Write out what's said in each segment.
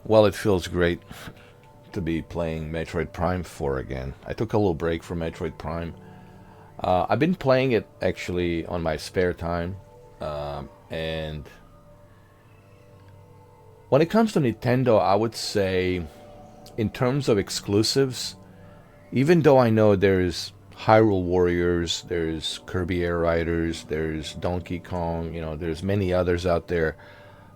Well, it feels great to be playing Metroid Prime 4 again. I took a little break from Metroid Prime. I've been playing it actually on my spare time. And when it comes to Nintendo, I would say, in terms of exclusives, even though I know there's Hyrule Warriors, there's Kirby Air Riders, there's Donkey Kong, there's many others out there.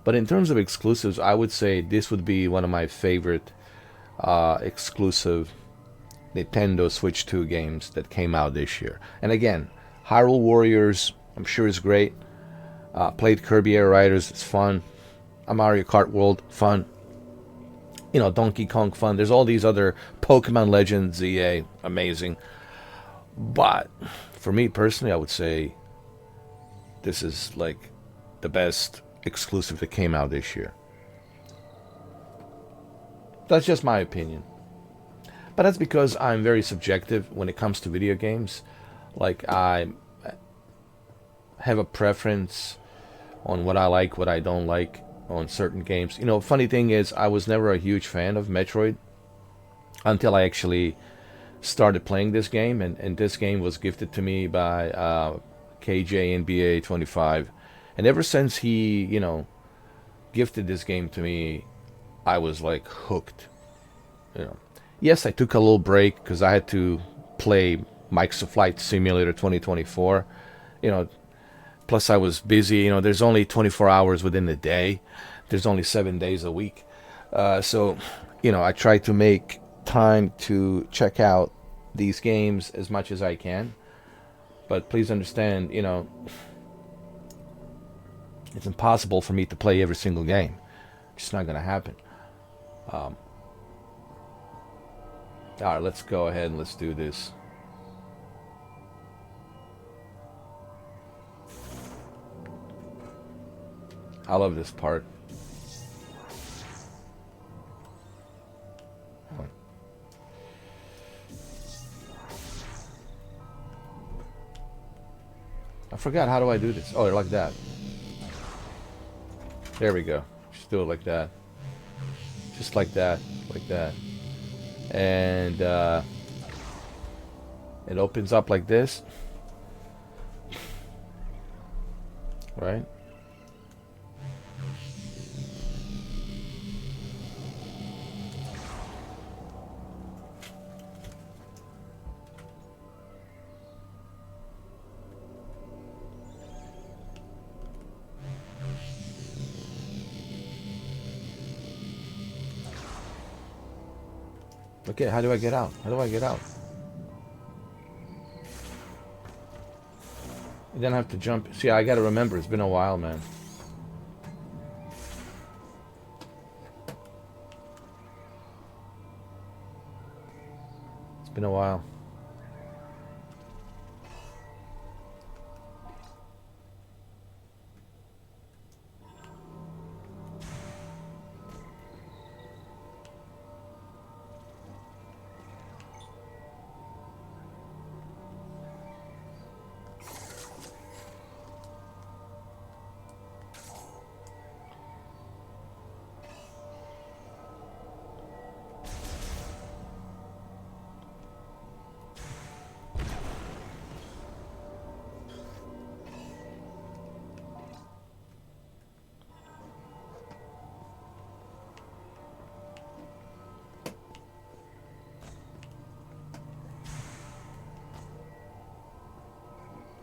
But in terms of exclusives, I would say this would be one of my favorite exclusive Nintendo Switch 2 games that came out this year. And again, Hyrule Warriors, I'm sure is great. Played Kirby Air Riders, it's fun. A Mario Kart World, fun. Donkey Kong, fun. There's all these other Pokemon Legends, ZA, amazing. But for me personally, I would say this is like the best exclusive that came out this year. That's just my opinion. But that's because I'm very subjective when it comes to video games. Like, I have a preference on what I like, what I don't like on certain games. Funny thing is, I was never a huge fan of Metroid until I actually started playing this game, and this game was gifted to me by KJ 25. And ever since he, gifted this game to me, I was like hooked. You know, yes, I took a little break because I had to play Microsoft Flight Simulator 2024. You know, plus I was busy. There's only 24 hours within the day. There's only 7 days a week. So, I try to make time to check out these games as much as I can. But please understand, it's impossible for me to play every single game. It's just not going to happen. All right, let's go ahead and let's do this. I love this part. I forgot, how do I do this? Oh, like that. There we go. Just do it like that. Just like that. Like that. And it opens up like this. Right? Okay, how do I get out? How do I get out? You don't have to jump. See, I gotta remember, it's been a while, man. It's been a while.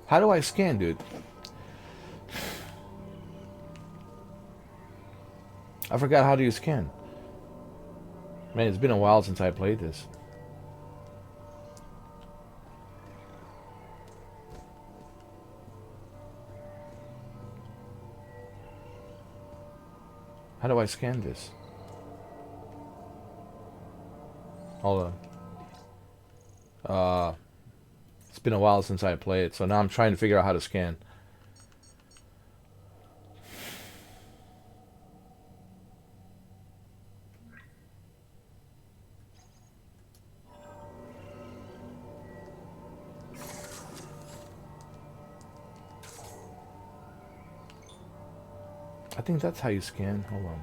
How do I scan, dude? I forgot how do you scan. Man, it's been a while since I played this. How do I scan this? Hold on. It's been a while since I played it, so now I'm trying to figure out how to scan. I think that's how you scan. Hold on.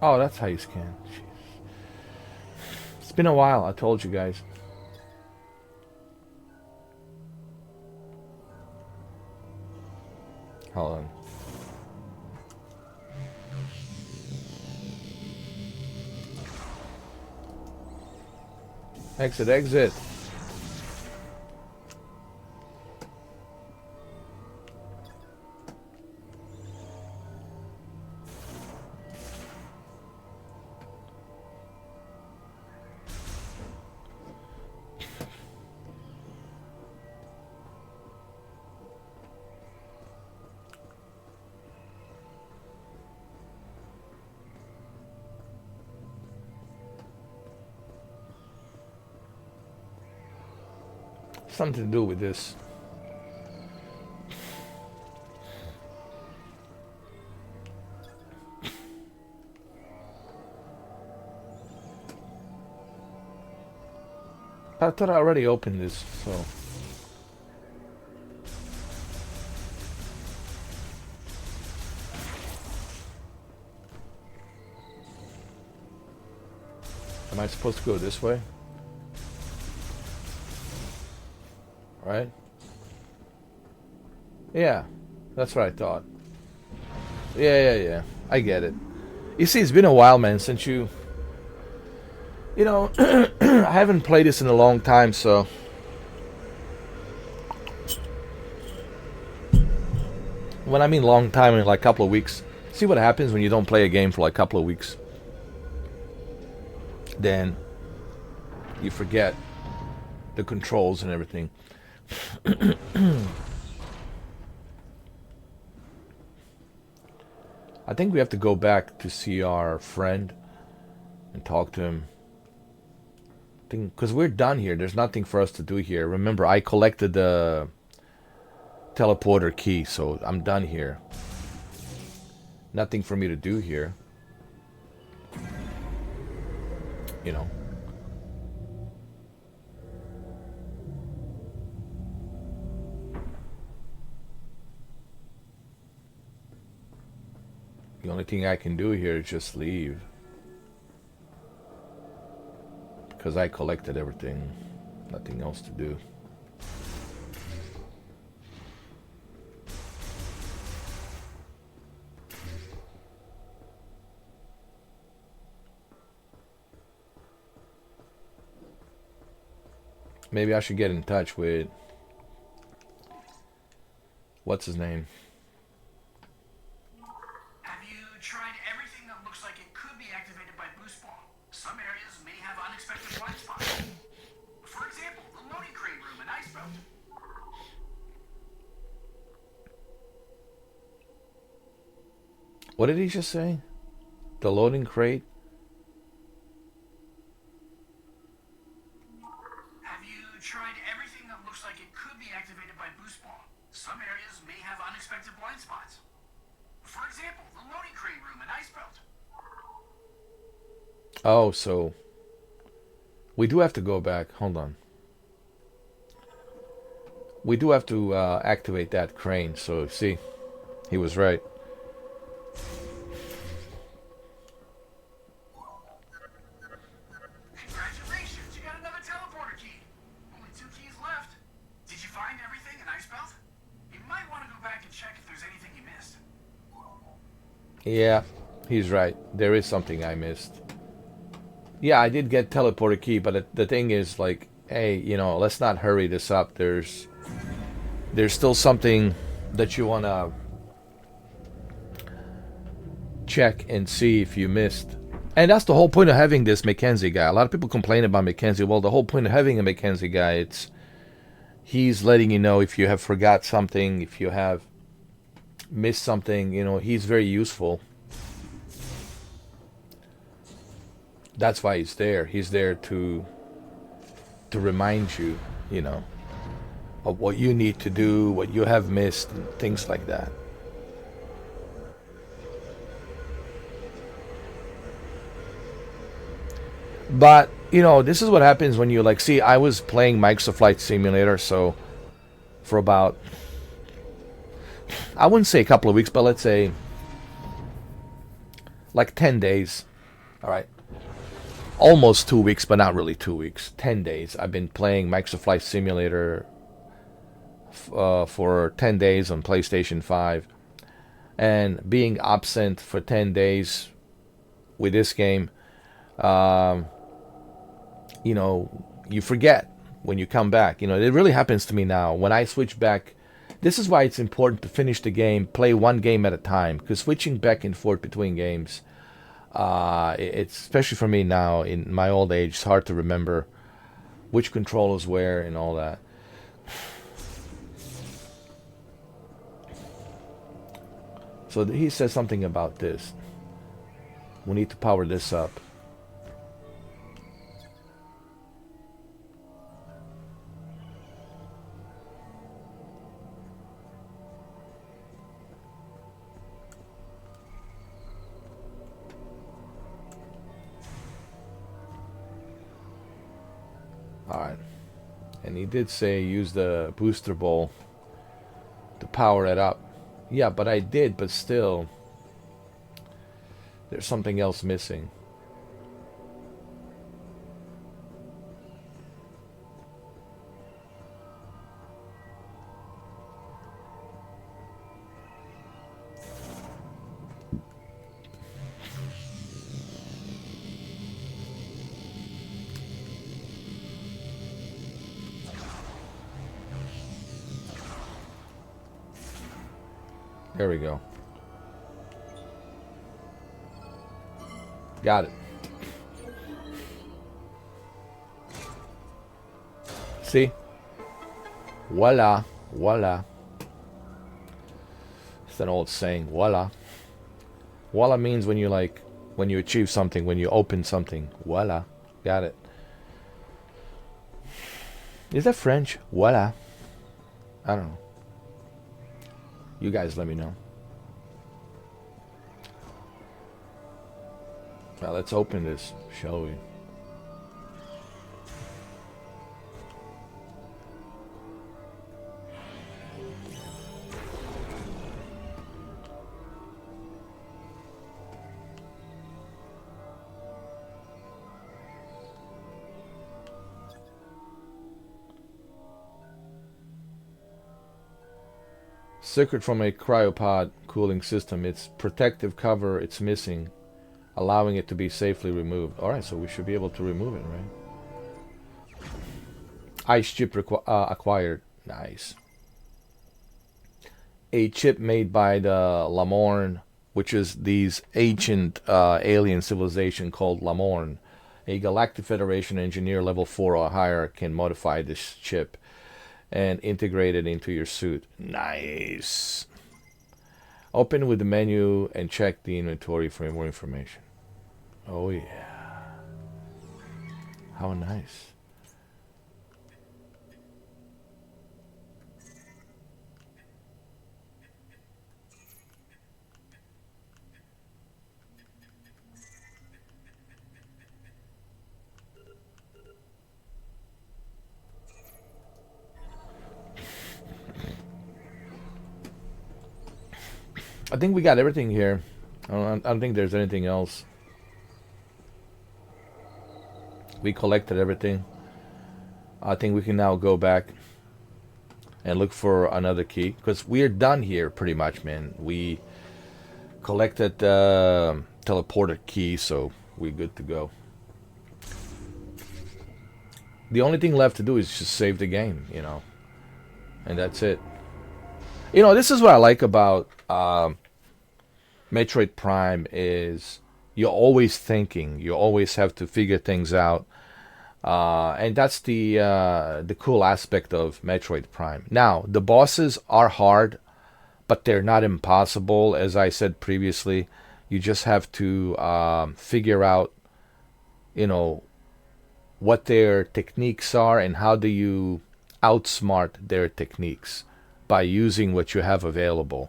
Oh, that's how you scan. Jeez. It's been a while, I told you guys. Hold on. Exit, exit. Something to do with this. I thought I already opened this, so. Am I supposed to go this way? Right? Yeah, that's what I thought. Yeah. I get it. You see, it's been a while, man, since you... You know, I haven't played this in a long time, so... When I mean long time, I mean like a couple of weeks. See what happens when you don't play a game for like a couple of weeks. Then you forget the controls and everything. I think we have to go back to see our friend and talk to him. Because we're done here. There's nothing for us to do here. Remember, I collected the teleporter key, so I'm done here. Nothing for me to do here. You know. The only thing I can do here is just leave. Because I collected everything. Nothing else to do. Maybe I should get in touch with... What's his name? Have you tried everything that looks like it could be activated by boost ball? Some areas may have unexpected blind spots. For example, the loading crate room in Icebelt. What did he just say? The loading crate? Have you tried everything that looks like it could be activated by boost ball? Some areas may have unexpected blind spots. For example, the loading crate room in Icebelt. Oh, so... We do have to go back. Hold on. We do have to activate that crane. So, see, he was right. Congratulations, you got another teleporter key. Only 2 keys left. Did you find everything in Icebelt? You might want to go back and check if there's anything you missed. Yeah, he's right. There is something I missed. Yeah, I did get teleporter key, but the thing is, like, hey, you know, let's not hurry this up. There's still something that you want to check and see if you missed. And that's the whole point of having this Mackenzie guy. A lot of people complain about Mackenzie. Well, the whole point of having a Mackenzie guy, he's letting you know if you have forgot something, if you have missed something, you know, he's very useful. That's why he's there. He's there to remind you, you know, of what you need to do, what you have missed, and things like that. But, you know, this is what happens when you, like, see, I was playing Microsoft Flight Simulator, so for about, I wouldn't say a couple of weeks, but let's say like 10 days. All right. Almost 2 weeks, but not really 2 weeks. 10 days. I've been playing Microsoft Flight Simulator for 10 days on PlayStation 5, and being absent for 10 days with this game, um, you forget when you come back. It really happens to me now when I switch back. This is why it's important to finish the game, play one game at a time, because switching back and forth between games, it's especially for me now in my old age, it's hard to remember which controllers where and all that. So he says something about this. We need to power this up. Alright. And he did say use the booster bowl to power it up. Yeah, but I did, but still, there's something else missing. There we go. Got it. See? Voila. Voila. It's an old saying. Voila. Voila means when you achieve something, when you open something. Voila. Got it. Is that French? Voila. I don't know. You guys let me know. Now let's open this, shall we? Secret from a cryopod cooling system. Its protective cover, it's missing, allowing it to be safely removed. Alright, so we should be able to remove it, right? Ice chip acquired. Nice. A chip made by the Lamorne, which is these ancient alien civilization called Lamorne. A Galactic Federation engineer level 4 or higher can modify this chip and integrate it into your suit. Nice. Open with the menu and check the inventory for more information. Oh yeah. How nice. I think we got everything here. I don't think there's anything else. We collected everything. I think we can now go back and look for another key, because we're done here pretty much, man. We collected the teleporter key, so we're good to go. The only thing left to do is just save the game, and that's it. This is what I like about Metroid Prime is you're always thinking. You always have to figure things out, and that's the cool aspect of Metroid Prime. Now, the bosses are hard, but they're not impossible. As I said previously, you just have to figure out, what their techniques are and how do you outsmart their techniques by using what you have available.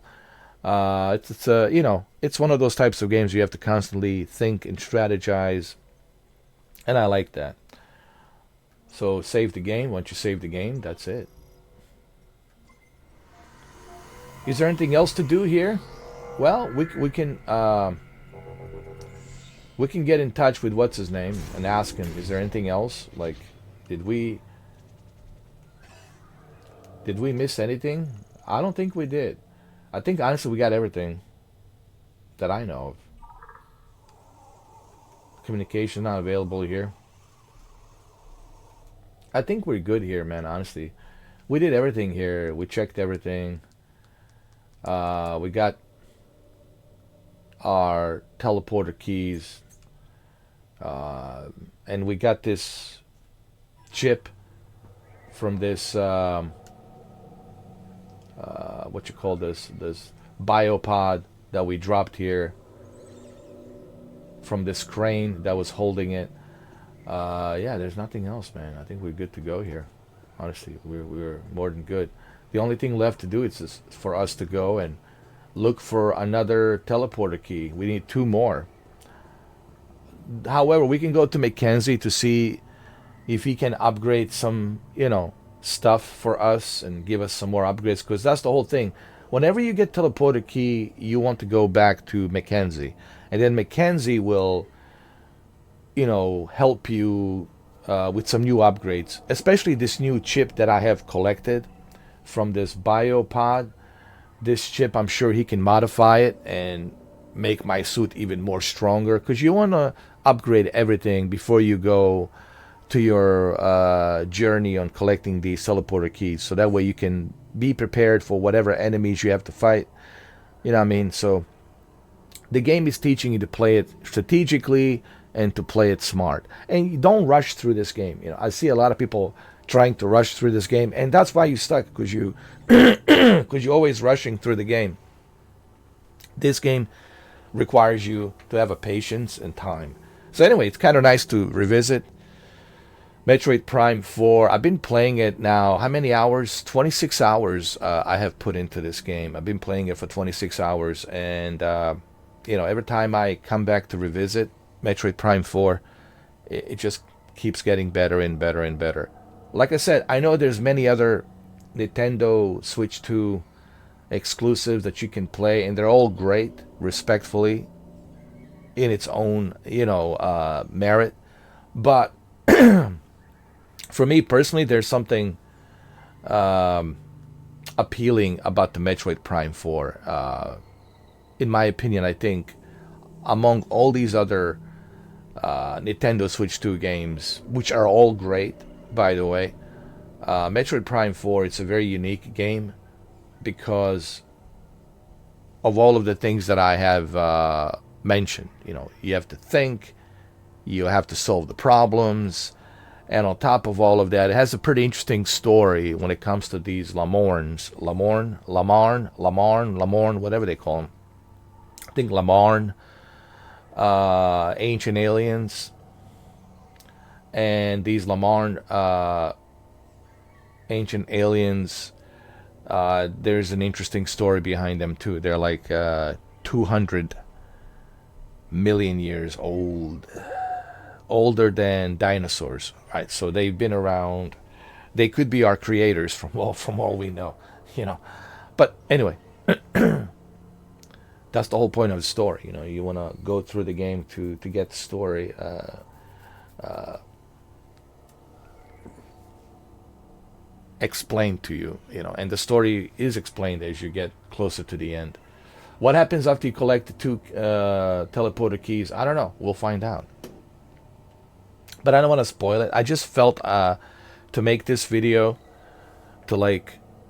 It's one of those types of games you have to constantly think and strategize, and I like that. So save the game. Once you save the game, that's it. Is there anything else to do here? Well, we can We can get in touch with what's his name and ask him, is there anything else? Like, did we did we miss anything? I don't think we did. I think honestly we got everything that I know of. Communication not available here. I think we're good here, man, honestly. We did everything here. We checked everything. We got our teleporter keys. And we got this chip from this what you call this biopod that we dropped here from this crane that was holding it. Yeah, there's nothing else, man. I think we're good to go here. Honestly, we're more than good. The only thing left to do is just for us to go and look for another teleporter key. We need 2 more. However, we can go to Mackenzie to see if he can upgrade some, stuff for us and give us some more upgrades, because that's the whole thing. Whenever you get teleporter key, you want to go back to Mackenzie, and then Mackenzie will, help you with some new upgrades, especially this new chip that I have collected from this biopod. This chip, I'm sure he can modify it and make my suit even more stronger, because you want to upgrade everything before you go to your journey on collecting these teleporter keys, so that way you can be prepared for whatever enemies you have to fight. You know what I mean? So the game is teaching you to play it strategically and to play it smart, and you don't rush through this game. I see a lot of people trying to rush through this game, and that's why you stuck, because you because you're always rushing through the game. This game requires you to have a patience and time. So anyway, it's kind of nice to revisit Metroid Prime 4. I've been playing it now. How many hours? 26 hours I have put into this game. I've been playing it for 26 hours. And, every time I come back to revisit Metroid Prime 4, it just keeps getting better and better and better. Like I said, I know there's many other Nintendo Switch 2 exclusives that you can play, and they're all great, respectfully, in its own, merit. But for me personally, there's something appealing about the Metroid Prime 4. In my opinion, I think among all these other Nintendo Switch 2 games, which are all great, by the way, Metroid Prime 4, it's a very unique game because of all of the things that I have mentioned. You have to think, you have to solve the problems, and on top of all of that, it has a pretty interesting story when it comes to these Lamorns, whatever they call them. I think Lamarn, ancient aliens, and these Lamarn ancient aliens, there's an interesting story behind them too. They're like 200 million years old, older than dinosaurs, right? So they've been around. They could be our creators from all we know, But anyway, that's the whole point of the story. You want to go through the game to get the story explained to you, and the story is explained as you get closer to the end. What happens after you collect the 2 teleporter keys? I don't know. We'll find out. But I don't want to spoil it. I just felt to make this video to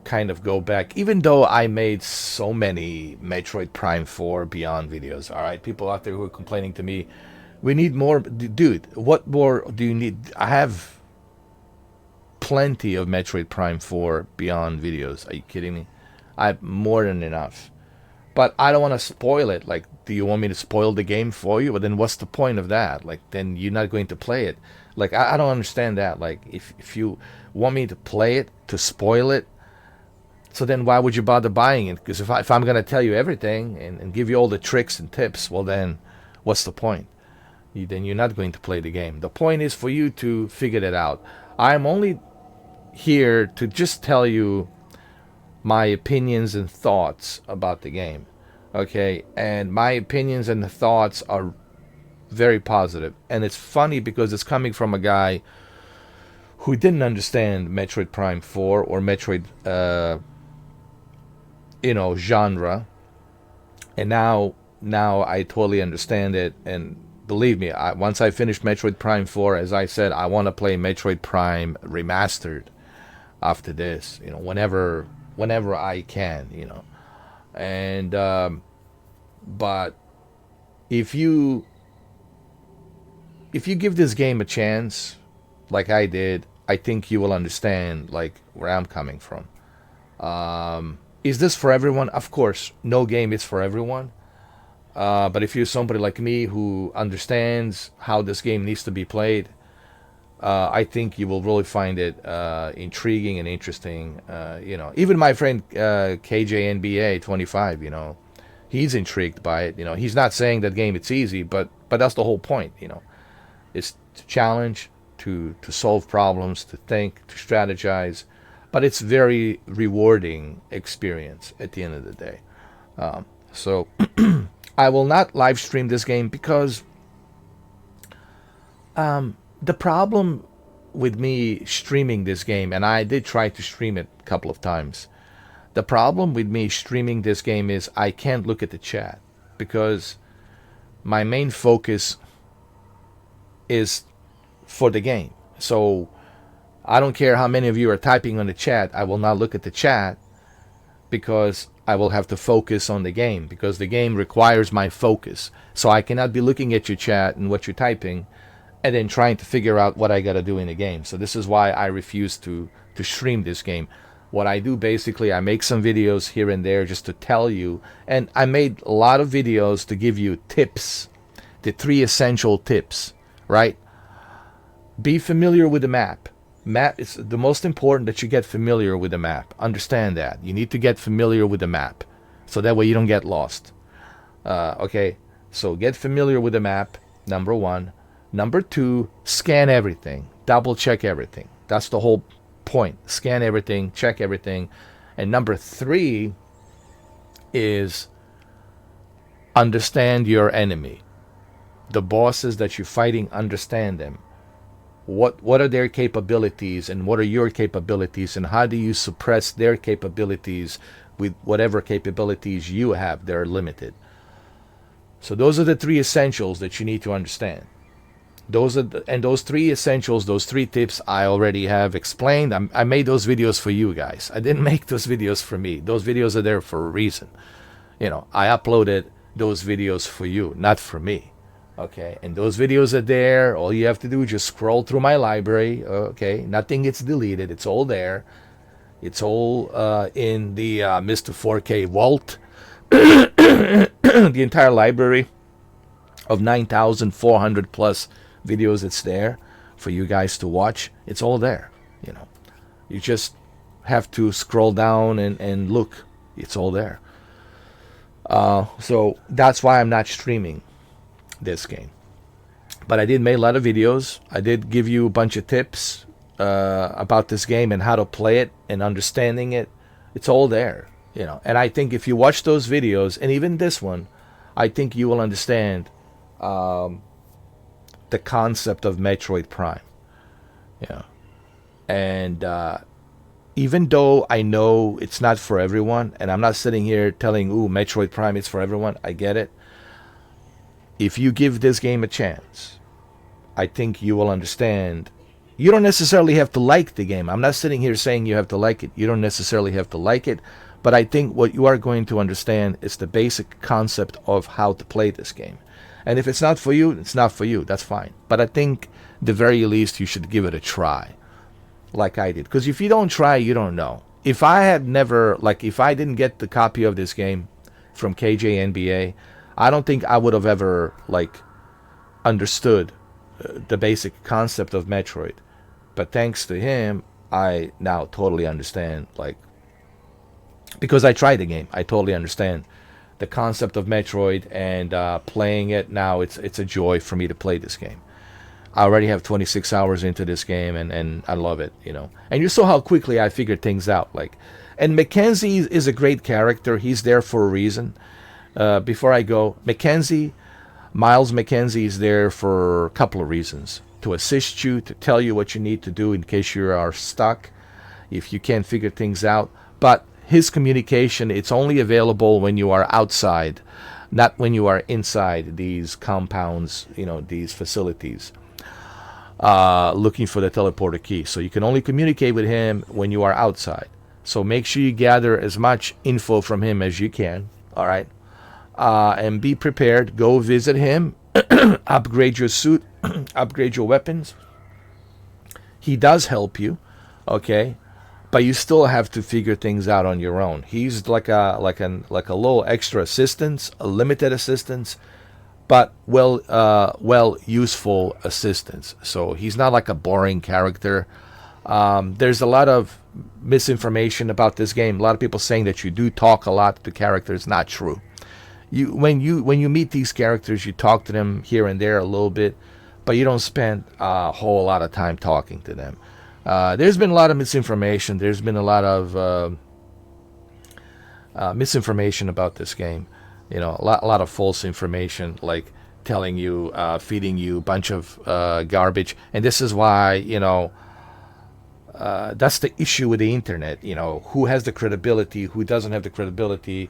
kind of go back, even though I made so many Metroid Prime 4 Beyond videos. All right, people out there who are complaining to me, we need more. Dude, what more do you need? I have plenty of Metroid Prime 4 Beyond videos. Are you kidding me? I have more than enough. But I don't want to spoil it. Do you want me to spoil the game for you? Well, then what's the point of that? Then you're not going to play it. I don't understand that. If you want me to play it, to spoil it, so then why would you bother buying it? Because if I'm going to tell you everything and give you all the tricks and tips, well then, what's the point? Then you're not going to play the game. The point is for you to figure it out. I'm only here to just tell you my opinions and thoughts about the game. Okay? And my opinions and the thoughts are very positive. And it's funny because it's coming from a guy who didn't understand Metroid Prime 4 or Metroid, genre, and now I totally understand it. And believe me, once I finish Metroid Prime 4, as I said, I want to play Metroid Prime Remastered after this. Whenever I can. And but if you give this game a chance, like I did, I think you will understand like where I'm coming from. Is this for everyone? Of course, no game is for everyone. But if you're somebody like me who understands how this game needs to be played, I think you will really find it intriguing and interesting. Even my friend KJNBA 25, he's intrigued by it. He's not saying that game it's easy, but that's the whole point. It's to challenge, to solve problems, to think, to strategize. But it's very rewarding experience at the end of the day. So I will not live stream this game because the problem with me streaming this game, and I did try to stream it a couple of times. The problem with me streaming this game is I can't look at the chat because my main focus is for the game. So I don't care how many of you are typing on the chat. I will not look at the chat because I will have to focus on the game because the game requires my focus. So I cannot be looking at your chat and what you're typing and then trying to figure out what I got to do in the game. So this is why I refuse to stream this game. What I do basically, I make some videos here and there just to tell you. And I made a lot of videos to give you tips, the 3 essential tips, right? Be familiar with the map. It's the most important that you get familiar with the map. Understand that. You need to get familiar with the map. So that way you don't get lost. Okay? So get familiar with the map, number 1. Number 2, scan everything. Double check everything. That's the whole point. Scan everything, check everything. And number 3 is understand your enemy. The bosses that you're fighting, understand them. What are their capabilities and what are your capabilities and how do you suppress their capabilities with whatever capabilities you have? They're limited. So those are the 3 essentials that you need to understand. Those 3 essentials, those 3 tips I already have explained. I made those videos for you guys. I didn't make those videos for me. Those videos are there for a reason. I uploaded those videos for you, not for me. Okay, and those videos are there. All you have to do is just scroll through my library. Okay, nothing gets deleted. It's all there. It's all in the Mr. 4K vault. The entire library of 9,400 plus videos, it's there for you guys to watch. It's all there. You just have to scroll down and look. It's all there. So that's why I'm not streaming this game. But I did make a lot of videos. I did give you a bunch of tips about this game and how to play it and understanding it. It's all there, And I think if you watch those videos, and even this one, I think you will understand the concept of Metroid Prime. And even though I know it's not for everyone, and I'm not sitting here telling, ooh, Metroid Prime is for everyone. I get it. If you give this game a chance, I think you will understand. You don't necessarily have to like the game. I'm not sitting here saying you have to like it. You don't necessarily have to like it. But I think what you are going to understand is the basic concept of how to play this game. And if it's not for you, it's not for you. That's fine. But I think, the very least, you should give it a try, like I did. Because if you don't try, you don't know. If I didn't get the copy of this game from KJNBA, I don't think I would have ever understood the basic concept of Metroid. But thanks to him, I now totally understand. Because I tried the game, I totally understand the concept of Metroid, and playing it now, it's a joy for me to play this game. I already have 26 hours into this game, and I love it. And you saw how quickly I figured things out. And Mackenzie is a great character. He's there for a reason. Before I go, Mackenzie, Miles McKenzie is there for a couple of reasons: to assist you, to tell you what you need to do in case you are stuck, if you can't figure things out. But his communication, it's only available when you are outside, not when you are inside these compounds, these facilities, looking for the teleporter key. So you can only communicate with him when you are outside. So make sure you gather as much info from him as you can. All right. And be prepared. Go visit him. Upgrade your suit. Upgrade your weapons. He does help you. Okay. But you still have to figure things out on your own. He's like a little extra assistance, a limited assistance, but well useful assistance. So he's not like a boring character. There's a lot of misinformation about this game. A lot of people saying that you do talk a lot to characters. Not true. When you meet these characters, you talk to them here and there a little bit, but you don't spend a whole lot of time talking to them. There's been a lot of misinformation. There's been a lot of misinformation about this game. A lot of false information, like telling you, feeding you a bunch of garbage. And this is why, that's the issue with the internet. Who has the credibility, who doesn't have the credibility.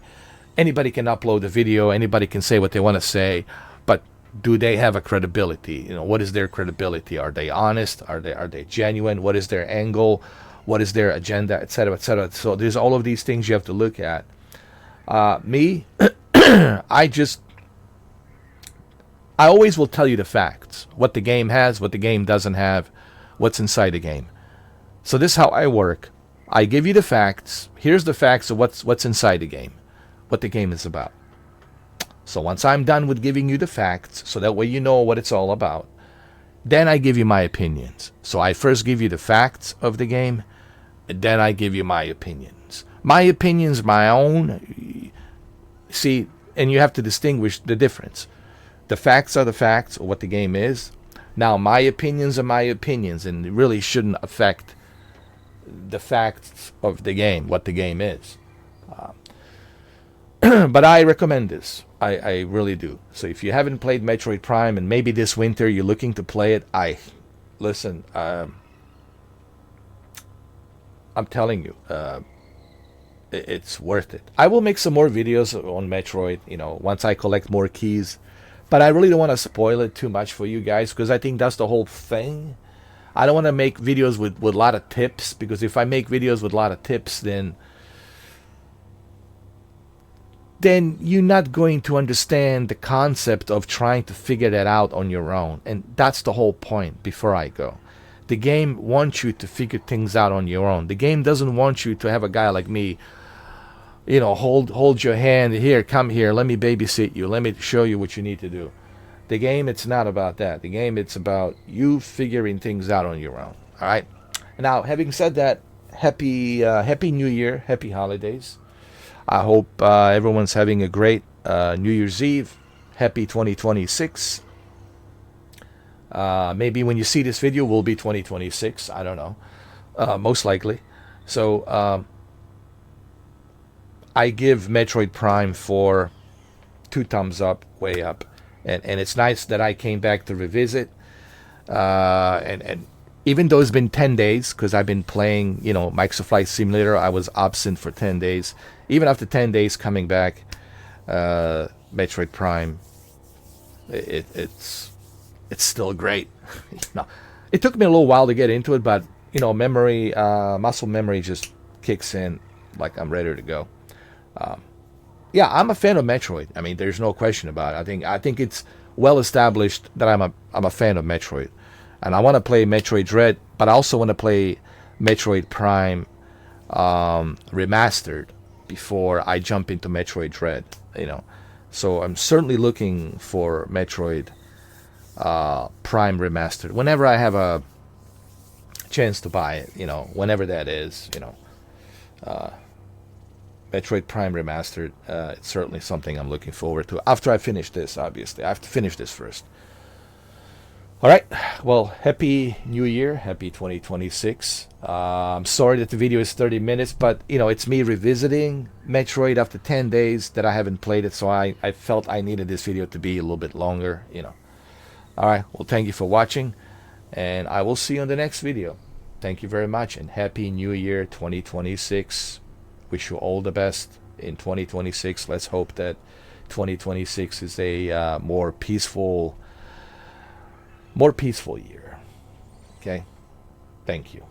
Anybody can upload a video. Anybody can say what they want to say. But do they have a credibility? What is their credibility? Are they honest? Are they genuine? What is their angle? What is their agenda, etc., etc.? So there's all of these things you have to look at. Me, I always will tell you the facts. What the game has, what the game doesn't have, what's inside the game. So this is how I work. I give you the facts. Here's the facts of what's inside the game, what the game is about. So once I'm done with giving you the facts, so that way you know what it's all about, then I give you my opinions. So I first give you the facts of the game, and then I give you my opinions. My opinions, my own. See, and you have to distinguish the difference. The facts are the facts of what the game is. Now, my opinions are my opinions, and it really shouldn't affect the facts of the game, what the game is. But I recommend this. I really do. So if you haven't played Metroid Prime, and maybe this winter you're looking to play it, listen, I'm telling you, it's worth it. I will make some more videos on Metroid, once I collect more keys. But I really don't want to spoil it too much for you guys, because I think that's the whole thing. I don't want to make videos with a lot of tips, because if I make videos with a lot of tips, then you're not going to understand the concept of trying to figure that out on your own. And that's the whole point before I go. The game wants you to figure things out on your own. The game doesn't want you to have a guy like me, hold your hand, here, come here, let me babysit you, let me show you what you need to do. The game, it's not about that. The game, it's about you figuring things out on your own. All right? Now, having said that, happy New Year, happy holidays. I hope everyone's having a great New Year's Eve. Happy 2026. Maybe when you see this video, will be 2026. I don't know. Most likely. So I give Metroid Prime 4 2 thumbs up, way up. And it's nice that I came back to revisit. And even though it's been 10 days, because I've been playing, Microsoft Flight Simulator, I was absent for 10 days. Even after 10 days coming back, Metroid Prime, it's still great. It took me a little while to get into it, but memory, muscle memory just kicks in, like I'm ready to go. Yeah, I'm a fan of Metroid. I mean, there's no question about it. I think it's well established that I'm a fan of Metroid, and I want to play Metroid Dread, but I also want to play Metroid Prime remastered before I jump into Metroid Dread. So I'm certainly looking for Metroid Prime remastered whenever I have a chance to buy it. Whenever that is. Metroid Prime remastered. It's certainly something I'm looking forward to. After I finish this, obviously, I have to finish this first. All right. Well, happy New Year. Happy 2026. I'm sorry that the video is 30 minutes, but it's me revisiting Metroid after 10 days that I haven't played it, so I felt I needed this video to be a little bit longer. All right. Well, thank you for watching, and I will see you on the next video. Thank you very much, and happy New Year 2026. Wish you all the best in 2026. Let's hope that 2026 is a more peaceful year. Okay? Thank you.